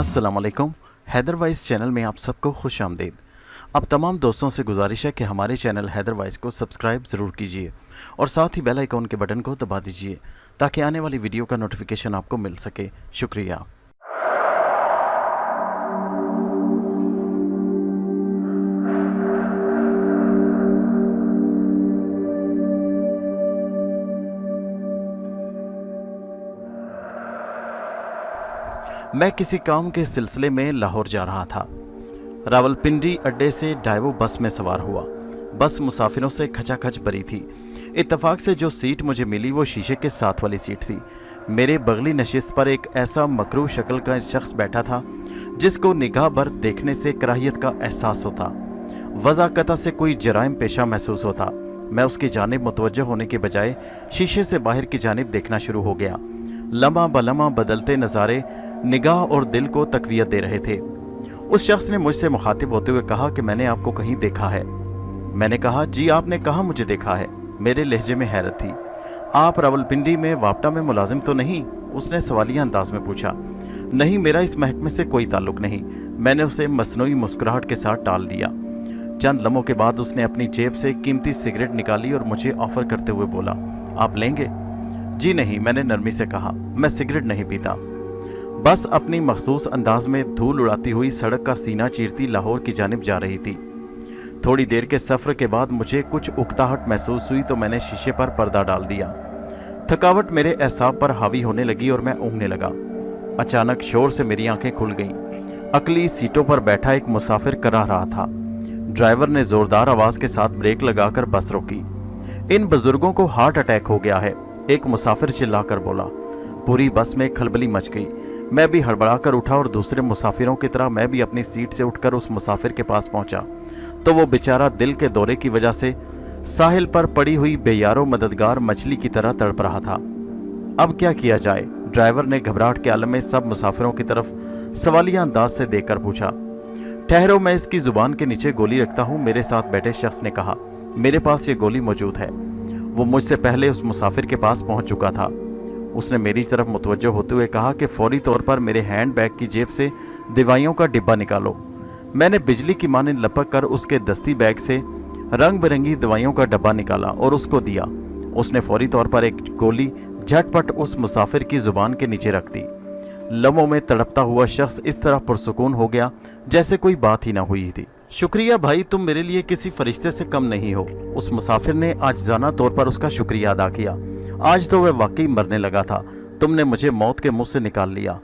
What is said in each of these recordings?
अस्सलाम वालेकुम। Haider vice channel में आप सबको खुश आमदीद। अब तमाम दोस्तों से गुजारिश है कि हमारे चैनल हैदर वाइस को सब्सक्राइब ज़रूर कीजिए और साथ ही बेल आइकॉन के बटन को दबा दीजिए ताकि आने वाली वीडियो का नोटिफिकेशन आपको मिल सके। शुक्रिया। मैं किसी काम के सिलसिले में लाहौर जा रहा था। रावलपिंडी अड्डे से डाइवो बस में सवार हुआ। बस मुसाफिरों से खचाखच भरी थी। इत्तेफाक से जो सीट मुझे मिली वो शीशे के साथ वाली सीट थी। मेरे बगली नशिस्त पर एक ऐसा मकरूह शक्ल का शख्स बैठा था जिसको निगाह भर देखने से कराहियत का एहसास होता, वज़ाकता से कोई जराइम पेशा महसूस होता। मैं उसकी जानिब मुतवज्जह होने के बजाय शीशे से बाहर की जानिब देखना शुरू हो गया। लम्हा बलम्हा बदलते नज़ारे निगाह और दिल को तकवीयत दे रहे थे। उस शख्स ने मुझसे मुखातिब होते हुए कहा कि मैंने आपको कहीं देखा है। मैंने कहा, जी आपने कहाँ मुझे देखा है? मेरे लहजे में हैरत थी। आप रावलपिंडी में वापटा में मुलाजिम तो नहीं? उसने सवालिया अंदाज में पूछा। नहीं, मेरा इस महकमे से कोई ताल्लुक नहीं। मैंने उसे मसनूई मुस्कुराहट के साथ टाल दिया। चंद लम्हों के बाद उसने अपनी जेब से कीमती सिगरेट निकाली और मुझे ऑफर करते हुए बोला, आप लेंगे? जी नहीं, मैंने नरमी से कहा, मैं सिगरेट नहीं पीता। बस अपनी मखसूस अंदाज में धूल उड़ाती हुई सड़क का सीना चीरती लाहौर की जानिब जा रही थी। थोड़ी देर के सफ़र के बाद मुझे कुछ उकताहट महसूस हुई तो मैंने शीशे पर पर्दा डाल दिया। थकावट मेरे एसाब पर हावी होने लगी और मैं ऊँघने लगा। अचानक शोर से मेरी आंखें खुल गईं। अगली सीटों पर बैठा एक मुसाफिर कराह रहा था। ड्राइवर ने ज़ोरदार आवाज़ के साथ ब्रेक लगाकर बस रोकी। इन बुजुर्गों को हार्ट अटैक हो गया है, एक मुसाफिर चिल्लाकर बोला। पूरी बस में खलबली मच गई। मैं भी हड़बड़ाकर उठा और दूसरे मुसाफिरों की तरह मैं भी अपनी सीट से उठकर उस मुसाफिर के पास पहुंचा तो वो बेचारा दिल के दौरे की वजह से साहिल पर पड़ी हुई बेयारो मददगार मछली की तरह तड़प रहा था। अब क्या किया जाए? ड्राइवर ने घबराहट के आलम में सब मुसाफिरों की तरफ सवालिया अंदाज से देखकर पूछा। ठहरो, मैं इसकी जुबान के नीचे गोली रखता हूँ, मेरे साथ बैठे शख्स ने कहा। मेरे पास ये गोली मौजूद है। वो मुझसे पहले उस मुसाफिर के पास पहुंच चुका था। उसने मेरी तरफ मुतवज्जह होते हुए कहा कि फौरी तौर पर मेरे हैंड बैग की जेब से दवाइयों का डिब्बा निकालो। मैंने बिजली की मानिंद लपक कर उसके दस्ती बैग से रंग बिरंगी दवाइयों का डब्बा निकाला और उसको दिया। उसने फौरी तौर पर एक गोली झटपट उस मुसाफिर की जुबान के नीचे रख दी। लम्हों में तड़पता हुआ शख्स इस तरह पुरसुकून हो गया जैसे कोई बात ही ना हुई थी। शुक्रिया भाई, तुम मेरे लिए किसी फरिश्ते से कम नहीं हो। उस मुसाफिर ने आजिज़ाना तौर पर उसका शुक्रिया अदा किया। आज तो वह वाकई मरने लगा था। तुमने मुझे मौत के मुंह से निकाल लिया।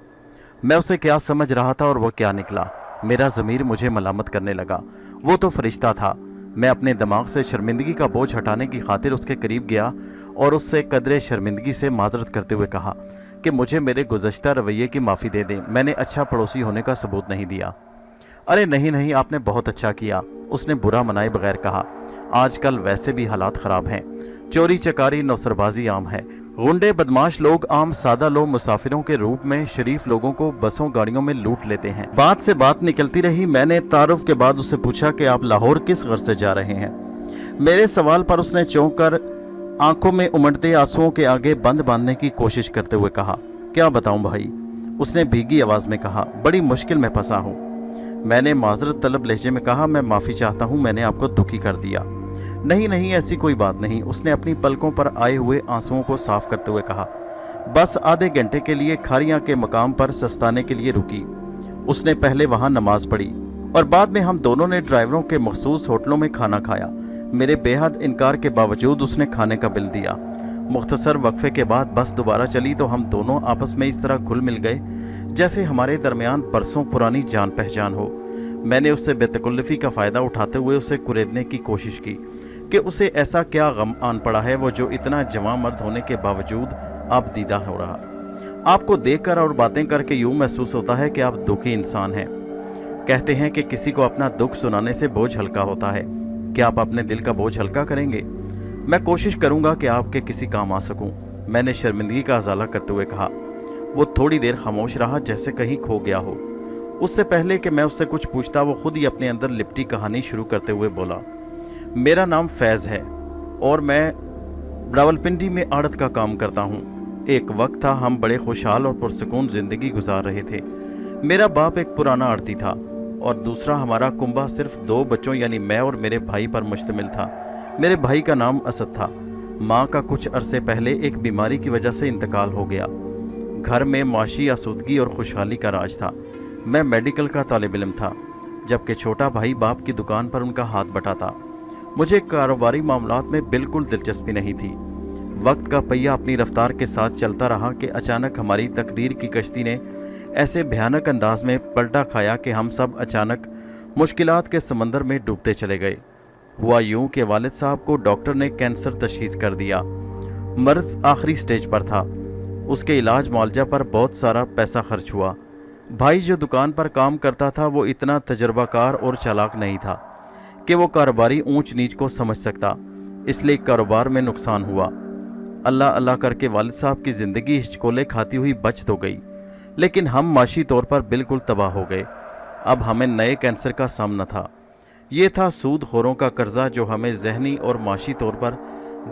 मैं उसे क्या समझ रहा था और वह क्या निकला। मेरा ज़मीर मुझे मलामत करने लगा। वो तो फरिश्ता था। मैं अपने दिमाग से शर्मिंदगी का बोझ हटाने की खातिर उसके करीब गया और उससे कदरे शर्मिंदगी से माजरत करते हुए कहा कि मुझे मेरे गुज़श्ता रवैये की माफ़ी दे दें। मैंने अच्छा पड़ोसी होने का सबूत नहीं दिया। अरे नहीं नहीं, आपने बहुत अच्छा किया, उसने बुरा मनाए बगैर कहा। आजकल वैसे भी हालात ख़राब हैं। चोरी चकारी नौसरबाजी आम है। गुंडे बदमाश लोग आम सादा लोग मुसाफिरों के रूप में शरीफ लोगों को बसों गाड़ियों में लूट लेते हैं। बात से बात निकलती रही। मैंने तारुफ के बाद उससे पूछा कि आप लाहौर किस गर्ज से जा रहे हैं। मेरे सवाल पर उसने चौंक कर आंखों में उमड़ते आंसुओं के आगे बंद बांधने की कोशिश करते हुए कहा, क्या बताऊं भाई, उसने भीगी आवाज़ में कहा, बड़ी मुश्किल में फंसा हूँ। मैंने माजरत तलब लहजे में कहा, मैं माफ़ी चाहता हूँ, मैंने आपको दुखी कर दिया। नहीं नहीं, ऐसी कोई बात नहीं, उसने अपनी पलकों पर आए हुए आंसुओं को साफ करते हुए कहा। बस आधे घंटे के लिए खारियां के मकाम पर सस्ताने के लिए रुकी। उसने पहले वहां नमाज पढ़ी और बाद में हम दोनों ने ड्राइवरों के मखसूस होटलों में खाना खाया। मेरे बेहद इनकार के बावजूद उसने खाने का बिल दिया। मुख्तसर वक्फे के बाद बस दोबारा चली तो हम दोनों आपस में इस तरह घुल मिल गए जैसे हमारे दरमियान बरसों पुरानी जान पहचान हो। मैंने उससे बेतकल्लुफ़ी का फ़ायदा उठाते हुए उसे कुरेदने की कोशिश की कि उसे ऐसा क्या गम आन पड़ा है वो जो इतना जवां मर्द होने के बावजूद अब दीदा हो रहा। आपको देखकर और बातें करके यूँ महसूस होता है कि आप दुखी इंसान हैं। कहते हैं कि किसी को अपना दुख सुनाने से बोझ हल्का होता है। क्या आप अपने दिल का बोझ हल्का करेंगे? मैं कोशिश करूँगा कि आपके किसी काम आ सकूँ, मैंने शर्मिंदगी का अजाला करते हुए कहा। वो थोड़ी देर खामोश रहा जैसे कहीं खो गया हो। उससे पहले कि मैं उससे कुछ पूछता वो खुद ही अपने अंदर लिपटी कहानी शुरू करते हुए बोला, मेरा नाम फैज़ है और मैं रावलपिंडी में आड़त का काम करता हूँ। एक वक्त था हम बड़े खुशहाल और पुरसुकून ज़िंदगी गुजार रहे थे। मेरा बाप एक पुराना आड़ती था और दूसरा हमारा कुंबा सिर्फ 2 बच्चों यानी मैं और मेरे भाई पर मुश्तमिल था। मेरे भाई का नाम असद था। माँ का कुछ अरसे पहले एक बीमारी की वजह से इंतकाल हो गया। घर में माशी आसूदगी और खुशहाली का राज था। मैं मेडिकल का तालिब इल्म था, जबकि छोटा भाई बाप की दुकान पर उनका हाथ बटाता। मुझे कारोबारी मामलात में बिल्कुल दिलचस्पी नहीं थी। वक्त का पहिया अपनी रफ्तार के साथ चलता रहा कि अचानक हमारी तकदीर की कश्ती ने ऐसे भयानक अंदाज में पलटा खाया कि हम सब अचानक मुश्किलात के समंदर में डूबते चले गए। हुआ यूं कि वालिद साहब को डॉक्टर ने कैंसर तशखीस कर दिया। मर्ज आखिरी स्टेज पर था। उसके इलाज मुआवजा पर बहुत सारा पैसा खर्च हुआ। भाई जो दुकान पर काम करता था वो इतना तजर्बाकार और चालाक नहीं था कि वो कारोबारी ऊंच नीच को समझ सकता, इसलिए कारोबार में नुकसान हुआ। अल्लाह अल्लाह करके वालिद साहब की ज़िंदगी हिचकोले खाती हुई बच तो गई, लेकिन हम माशी तौर पर बिल्कुल तबाह हो गए। अब हमें नए कैंसर का सामना था। ये था सूदखोरों का कर्जा जो हमें जहनी और माशी तौर पर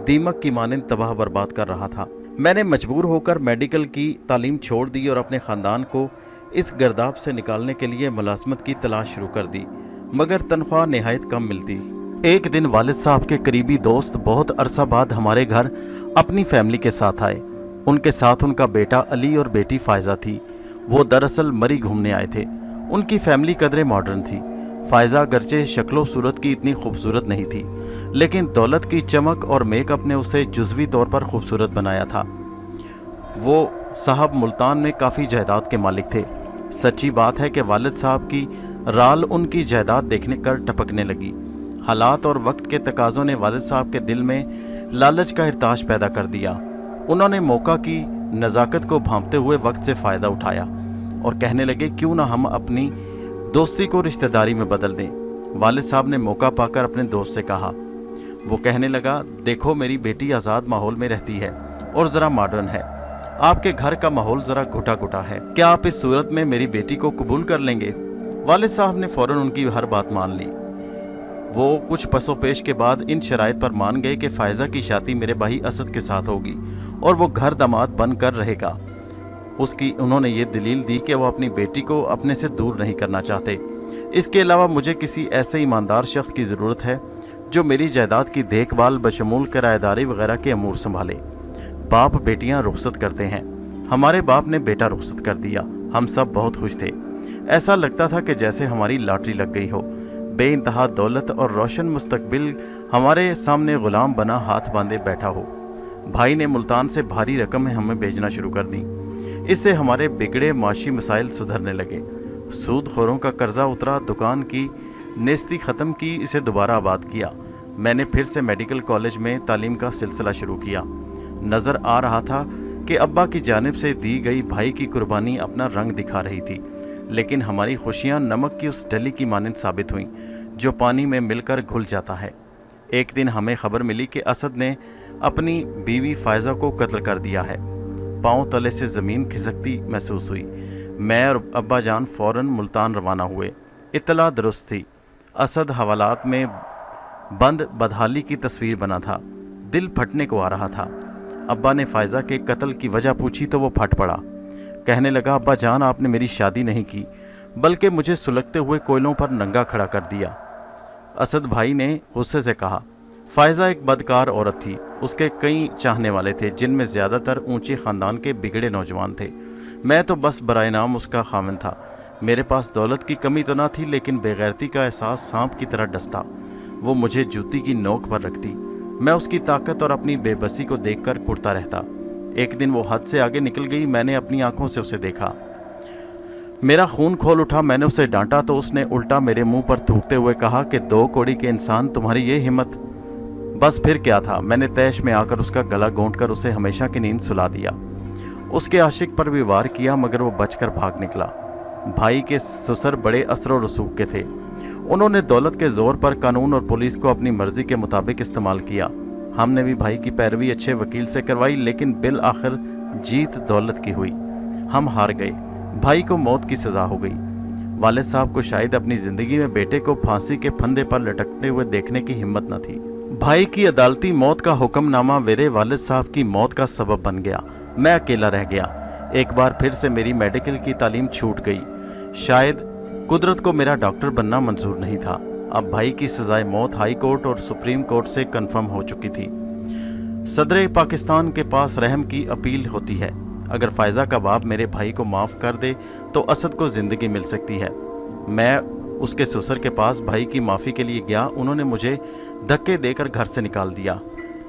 दीमक की मानंद तबाह बर्बाद कर रहा था। मैंने मजबूर होकर मेडिकल की तालीम छोड़ दी और अपने ख़ानदान को इस गर्दाब से निकालने के लिए मुलाजमत की तलाश शुरू कर दी, मगर तनख्वाह नहायत कम मिलती। एक दिन वालिद साहब के करीबी दोस्त बहुत अरसा बाद हमारे घर अपनी फैमिली के साथ आए। उनके साथ उनका बेटा अली और बेटी फ़ायज़ा थी। वो दरअसल मरी घूमने आए थे। उनकी फैमिली कदरे मॉडर्न थी। फ़ायज़ा अगरचे शक्लो सूरत की इतनी खूबसूरत नहीं थी, लेकिन दौलत की चमक और मेकअप ने उसे जुज़वी तौर पर खूबसूरत बनाया था। वो साहब मुल्तान में काफ़ी जायदाद के मालिक थे। सच्ची बात है कि वालिद साहब की राल उनकी जायदाद देखने कर टपकने लगी। हालात और वक्त के तकाज़ों ने वालिद साहब के दिल में लालच का इर्ताश पैदा कर दिया। उन्होंने मौका की नज़ाकत को भांपते हुए वक्त से फ़ायदा उठाया और कहने लगे क्यों ना हम अपनी दोस्ती को रिश्तेदारी में बदल दें। वालिद साहब ने मौका पाकर अपने दोस्त से कहा। वो कहने लगा, देखो मेरी बेटी आज़ाद माहौल में रहती है और ज़रा मॉडर्न है। आपके घर का माहौल ज़रा घुटा घुटा है। क्या आप इस सूरत में मेरी बेटी को कबूल कर लेंगे? वालिद साहब ने फ़ौरन उनकी हर बात मान ली। वो कुछ पसोपेश के बाद इन शराइत पर मान गए कि फ़ायज़ा की शादी मेरे भाई असद के साथ होगी और वो घर दामाद बनकर रहेगा। उसकी उन्होंने ये दलील दी कि वो अपनी बेटी को अपने से दूर नहीं करना चाहते। इसके अलावा मुझे किसी ऐसे ईमानदार शख्स की ज़रूरत है जो मेरी जायदाद की देखभाल बशमूल किराएदारी वगैरह के अमूर संभाले। बाप बेटियां रुखसत करते हैं। हमारे बाप ने बेटा रुखसत कर दिया। हम सब बहुत खुश थे। ऐसा लगता था कि जैसे हमारी लॉटरी लग गई हो। बेइंतहा दौलत और रोशन मुस्तकबिल हमारे सामने गुलाम बना हाथ बांधे बैठा हो। भाई ने मुल्तान से भारी रकम हमें भेजना शुरू कर दी। इससे हमारे बिगड़े माशी मसाइल सुधरने लगे। सूदखोरों का कर्जा उतरा, दुकान की नेस्ती ख़त्म की, इसे दोबारा आबाद किया। मैंने फिर से मेडिकल कॉलेज में तालीम का सिलसिला शुरू किया। नज़र आ रहा था कि अब्बा की जानिब से दी गई भाई की कुर्बानी अपना रंग दिखा रही थी, लेकिन हमारी खुशियाँ नमक की उस डली की मानंद साबित हुईं जो पानी में मिलकर घुल जाता है। एक दिन हमें खबर मिली कि असद ने अपनी बीवी फ़ायज़ा को कत्ल कर दिया है। पाँव तले से ज़मीन खिसकती महसूस हुई। मैं और अब्बा जान फ़ौरन मुल्तान रवाना हुए। इत्तला दुरुस्त थी। असद हवालात में बंद बदहाली की तस्वीर बना था। दिल फटने को आ रहा था। अब्बा ने फ़ायज़ा के कत्ल की वजह पूछी तो वो फट पड़ा। कहने लगा, अब्बा जान आपने मेरी शादी नहीं की बल्कि मुझे सुलगते हुए कोयलों पर नंगा खड़ा कर दिया। असद भाई ने गुस्से से कहा, फ़ायज़ा एक बदकार औरत थी। उसके कई चाहने वाले थे जिनमें ज़्यादातर ऊंचे ख़ानदान के बिगड़े नौजवान थे। मैं तो बस बराए नाम उसका खामिन था। मेरे पास दौलत की कमी तो ना थी, लेकिन बेगैरती का एहसास सांप की तरह डसता। वो मुझे जूती की नोक पर रखती। मैं उसकी ताकत और अपनी बेबसी को देखकर कुड़ता रहता। एक दिन वो हद से आगे निकल गई। मैंने अपनी आंखों से उसे देखा। मेरा खून खोल उठा। मैंने उसे डांटा तो उसने उल्टा मेरे मुंह पर थूकते हुए कहा कि 2 कौड़ी के इंसान, तुम्हारी ये हिम्मत। बस फिर क्या था, मैंने तैश में आकर उसका गला घोंटकर उसे हमेशा की नींद सुला दिया। उसके आशिक पर भी वार किया, मगर वो बचकर भाग निकला। भाई के ससुर बड़े असर रसूख के थे। उन्होंने दौलत के जोर पर कानून और पुलिस को अपनी मर्जी के मुताबिक इस्तेमाल किया। हमने भी भाई की पैरवी अच्छे वकील से करवाई, लेकिन बिल आखिर जीत दौलत की हुई। हम हार गए। भाई को मौत की सज़ा हो गई। वालिद साहब को शायद अपनी ज़िंदगी में बेटे को फांसी के फंदे पर लटकते हुए देखने की हिम्मत न थी। भाई की अदालती मौत का हुक्मनामा मेरे वालिद साहब की मौत का सबब बन गया। मैं अकेला रह गया। एक बार फिर से मेरी मेडिकल की तालीम छूट गई। शायद कुदरत को मेरा डॉक्टर बनना मंजूर नहीं था। अब भाई की सजाए मौत हाई कोर्ट और सुप्रीम कोर्ट से कंफर्म हो चुकी थी। सदर पाकिस्तान के पास रहम की अपील होती है। अगर फायजा का बाप मेरे भाई को माफ़ कर दे तो असद को ज़िंदगी मिल सकती है। मैं उसके ससुर के पास भाई की माफ़ी के लिए गया। उन्होंने मुझे धक्के देकर घर से निकाल दिया।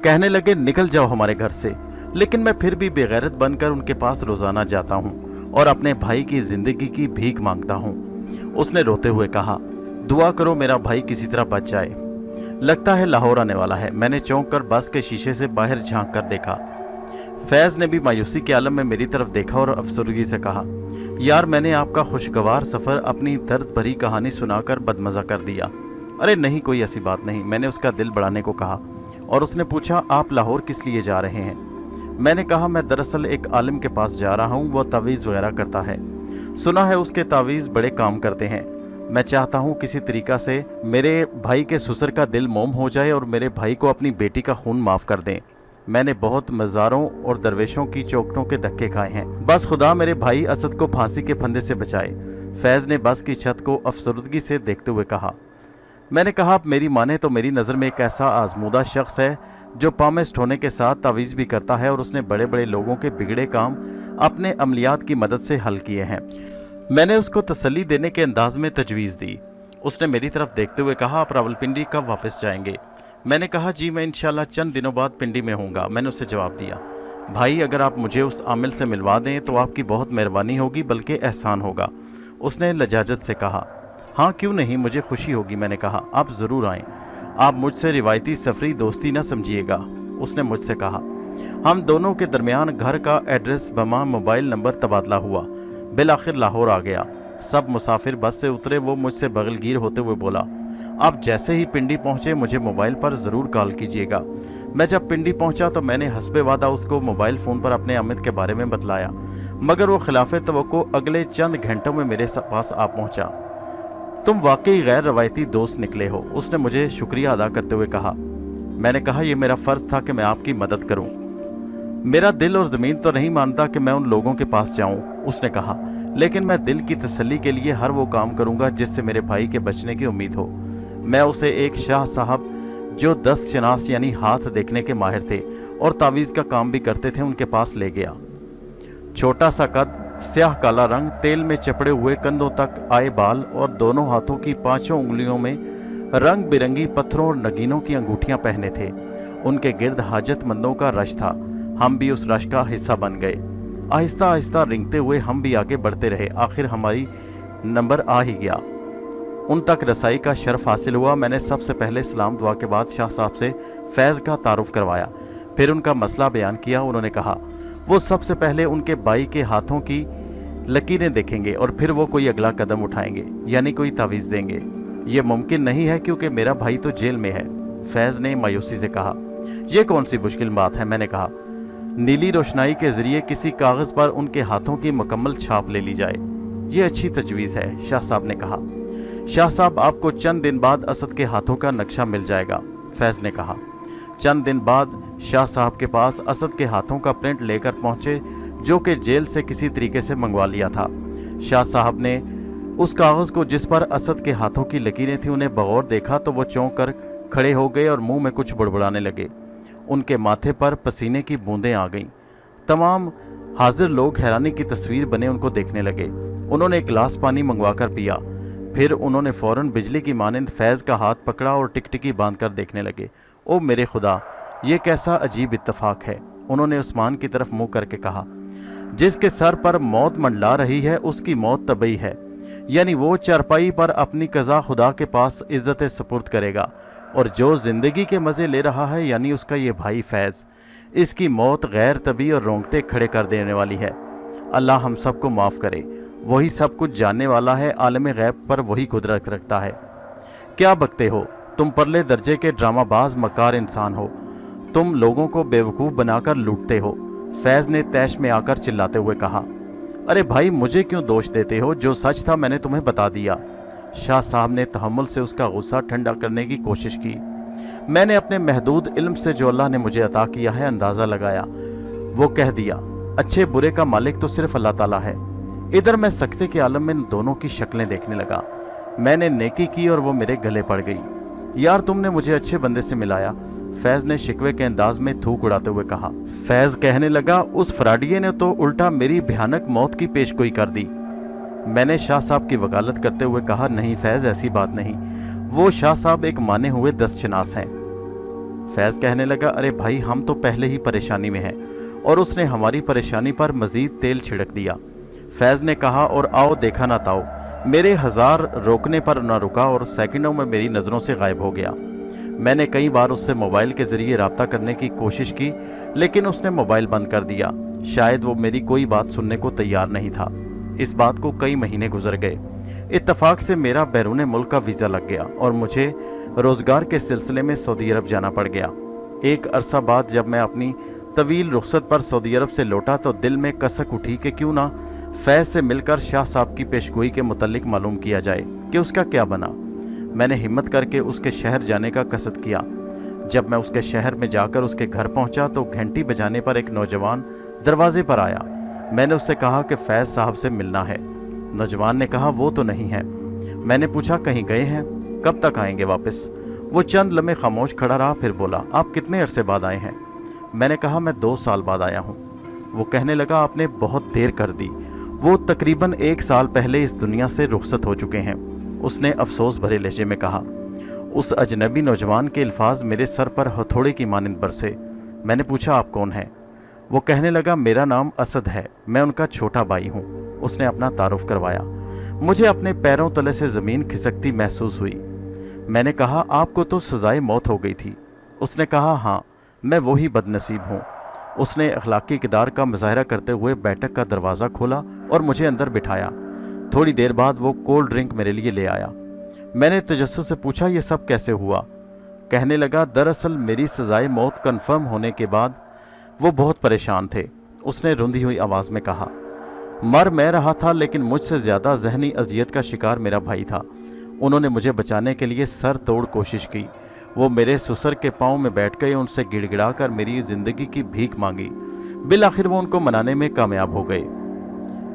कहने लगे निकल जाओ हमारे घर से। लेकिन मैं फिर भी बेगैरत बनकर उनके पास रोज़ाना जाता हूँ और अपने भाई की ज़िंदगी की भीख मांगता हूँ। उसने रोते हुए कहा, दुआ करो मेरा भाई किसी तरह बच जाए। लगता है लाहौर आने वाला है। मैंने चौंक कर बस के शीशे से बाहर झांक कर देखा। फैज़ ने भी मायूसी के आलम में मेरी तरफ देखा और अफसरदगी से कहा, यार मैंने आपका खुशगवार सफ़र अपनी दर्द भरी कहानी सुनाकर बदमज़ा कर दिया। अरे नहीं, कोई ऐसी बात नहीं। मैंने उसका दिल बढ़ाने को कहा और उसने पूछा, आप लाहौर किस लिए जा रहे हैं? मैंने कहा, मैं दरअसल एक आलिम के पास जा रहा हूँ, वो तावीज़ वगैरह करता है। सुना है उसके तावीज़ बड़े काम करते हैं। मैं चाहता हूँ किसी तरीक़ा से मेरे भाई के ससुर का दिल मोम हो जाए और मेरे भाई को अपनी बेटी का खून माफ़ कर दें। मैंने बहुत मज़ारों और दरवेशों की चौखटों के धक्के खाए हैं। बस खुदा मेरे भाई असद को फांसी के फंदे से बचाए। फैज़ ने बस की छत को अफसरदगी से देखते हुए कहा। मैंने कहा, आप मेरी माने तो मेरी नज़र में एक ऐसा आजमूदा शख्स है जो पामेस्ट होने के साथ तावीज़ भी करता है और उसने बड़े बड़े लोगों के बिगड़े काम अपने अमलियात की मदद से हल किए हैं। मैंने उसको तसल्ली देने के अंदाज में तजवीज़ दी। उसने मेरी तरफ देखते हुए कहा, आप रावलपिंडी कब वापस जाएंगे? मैंने कहा, जी मैं इंशाल्लाह चंद दिनों बाद पिंडी में होऊंगा। मैंने उसे जवाब दिया, भाई अगर आप मुझे उस आमिल से मिलवा दें तो आपकी बहुत मेहरबानी होगी, बल्कि एहसान होगा। उसने लजाजत से कहा, हाँ क्यों नहीं, मुझे खुशी होगी। मैंने कहा, आप ज़रूर आएँ। आप मुझसे रिवायती सफरी दोस्ती ना समझिएगा। उसने मुझसे कहा। हम दोनों के दरमियान घर का एड्रेस बमा मोबाइल नंबर तबादला हुआ। बिल आखिर लाहौर आ गया। सब मुसाफिर बस से उतरे। वो मुझसे बगलगीर होते हुए बोला, आप जैसे ही पिंडी पहुँचे मुझे मोबाइल पर ज़रूर कॉल कीजिएगा। मैं जब पिंडी पहुँचा तो मैंने हस्बे वादा उसको मोबाइल फ़ोन पर अपने अमित के बारे में बतलाया, मगर वो खिलाफ तवक्को अगले चंद घंटों में मेरे पास आ पहुँचा। तुम वाकई गैर रवायती दोस्त निकले हो। उसने मुझे शुक्रिया अदा करते हुए कहा। मैंने कहा, यह मेरा फ़र्ज़ था कि मैं आपकी मदद करूं। मेरा दिल और ज़मीन तो नहीं मानता कि मैं उन लोगों के पास जाऊं। उसने कहा, लेकिन मैं दिल की तसल्ली के लिए हर वो काम करूंगा जिससे मेरे भाई के बचने की उम्मीद हो। मैं उसे एक शाह साहब जो 10 शनास यानी हाथ देखने के माहिर थे और तावीज़ का काम भी करते थे, उनके पास ले गया। छोटा सा कद, स्याह काला रंग, तेल में चपड़े हुए कंधों तक आए बाल और दोनों हाथों की 5 उंगलियों में रंग बिरंगी पत्थरों और नगीनों की अंगूठियां पहने थे। उनके गिर्द हाजतमंदों का रश था। हम भी उस रश का हिस्सा बन गए। आहिस्ता आहिस्ता रिंगते हुए हम भी आगे बढ़ते रहे। आखिर हमारी नंबर आ ही गया। उन तक रसाई का शर्फ हासिल हुआ। मैंने सबसे पहले सलाम दुआ के बाद शाह साहब से फैज़ का तारुफ करवाया, फिर उनका मसला बयान किया। उन्होंने कहा वो सबसे पहले उनके भाई के हाथों की लकीरें देखेंगे और फिर वो कोई अगला कदम उठाएंगे, यानी कोई तावीज़ देंगे। ये मुमकिन नहीं है क्योंकि मेरा भाई तो जेल में है। फैज़ ने मायूसी से कहा, यह कौन सी मुश्किल बात है? मैंने कहा, नीली रोशनाई के ज़रिए किसी कागज़ पर उनके हाथों की मुकम्मल छाप ले ली जाए, ये अच्छी तजवीज़ है। शाह साहब ने कहा, शाह साहब आपको चंद दिन बाद असद के हाथों का नक्शा मिल जाएगा। फैज़ ने कहा। चंद दिन बाद शाह साहब के पास असद के हाथों का प्रिंट लेकर पहुंचे, जो कि जेल से किसी तरीके से मंगवा लिया था। शाह साहब ने उस कागज़ को जिस पर असद के हाथों की लकीरें थीं उन्हें बगौर देखा तो वो चौंक कर खड़े हो गए और मुंह में कुछ बुड़बुड़ाने लगे। उनके माथे पर पसीने की बूंदें आ गईं। तमाम हाजिर लोग हैरानी की तस्वीर बने उनको देखने लगे। उन्होंने एक गिलास पानी मंगवा कर पिया। फिर उन्होंने फ़ौरन बिजली की मानंद फैज़ का हाथ पकड़ा और टिकटिकी बांध कर देखने लगे। ओ मेरे खुदा, ये कैसा अजीब इत्तफाक है। उन्होंने उस्मान की तरफ मुंह करके कहा, जिसके सर पर मौत मंडला रही है उसकी मौत तबई है, यानी वो चारपाई पर अपनी कज़ा खुदा के पास इज़्ज़त सपुर्द करेगा, और जो ज़िंदगी के मज़े ले रहा है यानी उसका ये भाई फैज़, इसकी मौत गैर तबी और रोंगटे खड़े कर देने वाली है। अल्लाह हम सब को माफ़ करे। वही सब कुछ जानने वाला है, आलम गैब पर वही कुदरत रखता है। क्या बकते हो तुम, परले दर्जे के ड्रामाबाज मकार इंसान हो। तुम लोगों को बेवकूफ़ बनाकर लूटते हो। फैज़ ने तैश में आकर चिल्लाते हुए कहा, अरे भाई मुझे क्यों दोष देते हो? जो सच था मैंने तुम्हें बता दिया। शाह साहब ने तहम्मुल से उसका गुस्सा ठंडा करने की कोशिश की। मैंने अपने महदूद इल्म से जो अल्लाह ने मुझे अता किया है अंदाज़ा लगाया। वो कह दिया, अच्छे बुरे का मालिक तो सिर्फ अल्लाह ताला है। इधर मैं सकते के आलम में दोनों की शक्लें देखने लगा। मैंने नेकी की और वो मेरे गले पड़ गई। यार तुमने मुझे अच्छे बंदे से मिलाया, फैज ने शिकवे के अंदाज में थूक उड़ाते हुए कहा। फैज कहने लगा, उस फराडिये ने तो उल्टा मेरी भयानक मौत की पेशगोई कर दी। मैंने शाह साहब की वकालत करते हुए कहा, नहीं फैज ऐसी बात नहीं, वो शाह साहब एक माने हुए 10 शनास हैं। फैज कहने लगा, अरे भाई हम तो पहले ही परेशानी में हैं और उसने हमारी परेशानी पर मजीद तेल छिड़क दिया। फैज ने कहा, और आओ देखा ना ताओ, मेरे 1000 रोकने पर न रुका और सेकंडों में मेरी नज़रों से गायब हो गया। मैंने कई बार उससे मोबाइल के ज़रिए रब्ता करने की कोशिश की, लेकिन उसने मोबाइल बंद कर दिया। शायद वो मेरी कोई बात सुनने को तैयार नहीं था। इस बात को कई महीने गुजर गए। इत्तफाक से मेरा बैरून मुल्क का वीज़ा लग गया और मुझे रोज़गार के सिलसिले में सऊदी अरब जाना पड़ गया। एक अरसा बाद जब मैं अपनी तवील रुखसत पर सऊदी अरब से लौटा तो दिल में कसक उठी कि क्यों ना फैज़ से मिलकर शाह साहब की पेशगोई के मुतल्लिक मालूम किया जाए कि उसका क्या बना। मैंने हिम्मत करके उसके शहर जाने का कसद किया। जब मैं उसके शहर में जाकर उसके घर पहुंचा तो घंटी बजाने पर एक नौजवान दरवाजे पर आया। मैंने उससे कहा कि फैज़ साहब से मिलना है। नौजवान ने कहा, वो तो नहीं है। मैंने पूछा, कहीं गए हैं, कब तक आएंगे वापस? वो चंद लम्हे खामोश खड़ा रहा, फिर बोला, आप कितने अरसे बाद आए हैं? मैंने कहा, मैं 2 साल बाद आया हूँ। वो कहने लगा, आपने बहुत देर कर दी, वो तकरीबन 1 साल पहले इस दुनिया से रुखसत हो चुके हैं। उसने अफसोस भरे लहजे में कहा। उस अजनबी नौजवान के अल्फाज मेरे सर पर हथौड़े की मानिंद बरसे। मैंने पूछा, आप कौन हैं? वो कहने लगा, मेरा नाम असद है, मैं उनका छोटा भाई हूँ। उसने अपना तारुफ करवाया। मुझे अपने पैरों तले से ज़मीन खिसकती महसूस हुई। मैंने कहा, आपको तो सज़ाए मौत हो गई थी। उसने कहा, हाँ, मैं वही बदनसीब हूँ। उसने अखलाकी किरदार का मुजाहरा करते हुए बैठक का दरवाज़ा खोला और मुझे अंदर बिठाया। थोड़ी देर बाद वो कोल्ड ड्रिंक मेरे लिए ले आया। मैंने तजस्सुस से पूछा, ये सब कैसे हुआ? कहने लगा, दरअसल मेरी सज़ाए मौत कन्फर्म होने के बाद वो बहुत परेशान थे। उसने रुंधी हुई आवाज़ में कहा, मर मैं रहा था, लेकिन मुझसे ज़्यादा जहनी अजियत का शिकार मेरा भाई था। उन्होंने मुझे बचाने के लिए सर तोड़ कोशिश की। वो मेरे ससुर के पाँव में बैठ गए, उनसे गिड़गिड़ा कर मेरी ज़िंदगी की भीख मांगी। बिल आखिर वो उनको मनाने में कामयाब हो गए।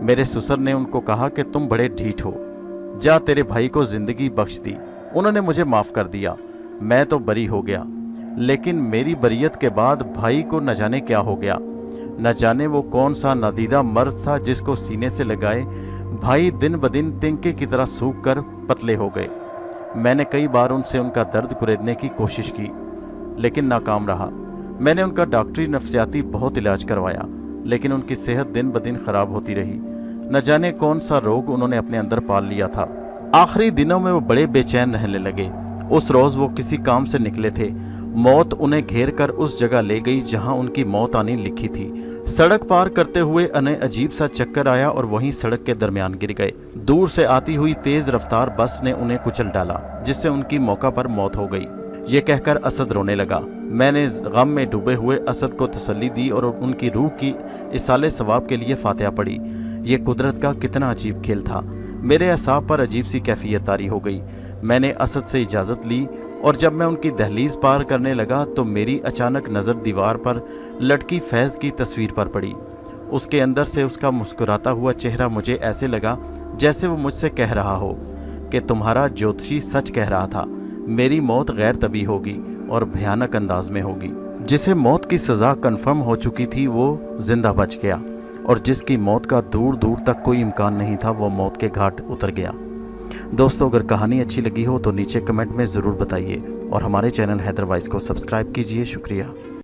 मेरे ससुर ने उनको कहा कि तुम बड़े ढीठ हो, जा तेरे भाई को ज़िंदगी बख्श दी। उन्होंने मुझे माफ़ कर दिया, मैं तो बरी हो गया। लेकिन मेरी बरियत के बाद भाई को न जाने क्या हो गया। न जाने वो कौन सा नादीदा मर्द था जिसको सीने से लगाए भाई दिन ब दिन तिनके की तरह सूख कर पतले हो गए। मैंने कई बार उनसे उनका दर्द कुरेदने की कोशिश की, लेकिन नाकाम रहा। मैंने उनका डॉक्टरी नफ्सियाती बहुत इलाज करवाया, लेकिन उनकी सेहत दिन ब दिन ख़राब होती रही। न जाने कौन सा रोग उन्होंने अपने अंदर पाल लिया था। आखिरी दिनों में वो बड़े बेचैन रहने लगे। उस रोज़ वो किसी काम से निकले थे। मौत उन्हें घेर कर उस जगह ले गई जहां उनकी मौत आनी लिखी थी। सड़क पार करते हुए उन्हें अजीब सा चक्कर आया और वहीं सड़क के दरमियान गिर गए। दूर से आती हुई तेज रफ्तार बस ने उन्हें कुचल डाला, जिससे उनकी मौका पर मौत हो गई। ये कहकर असद रोने लगा। मैंने गम में डूबे हुए असद को तसल्ली दी और उनकी रूह की इसाले सवाब के लिए फातिहा पढ़ी। ये कुदरत का कितना अजीब खेल था। मेरे असाब पर अजीब सी कैफियत तारी हो गई। मैंने असद से इजाज़त ली और जब मैं उनकी दहलीज पार करने लगा तो मेरी अचानक नज़र दीवार पर लटकी फैज़ की तस्वीर पर पड़ी। उसके अंदर से उसका मुस्कुराता हुआ चेहरा मुझे ऐसे लगा जैसे वो मुझसे कह रहा हो कि तुम्हारा ज्योतिषी सच कह रहा था, मेरी मौत गैर तबी होगी और भयानक अंदाज में होगी। जिसे मौत की सज़ा कन्फर्म हो चुकी थी वो जिंदा बच गया, और जिसकी मौत का दूर दूर तक कोई इम्कान नहीं था वो मौत के घाट उतर गया। दोस्तों, अगर कहानी अच्छी लगी हो तो नीचे कमेंट में ज़रूर बताइए और हमारे चैनल हैदर वॉइस को सब्सक्राइब कीजिए। शुक्रिया।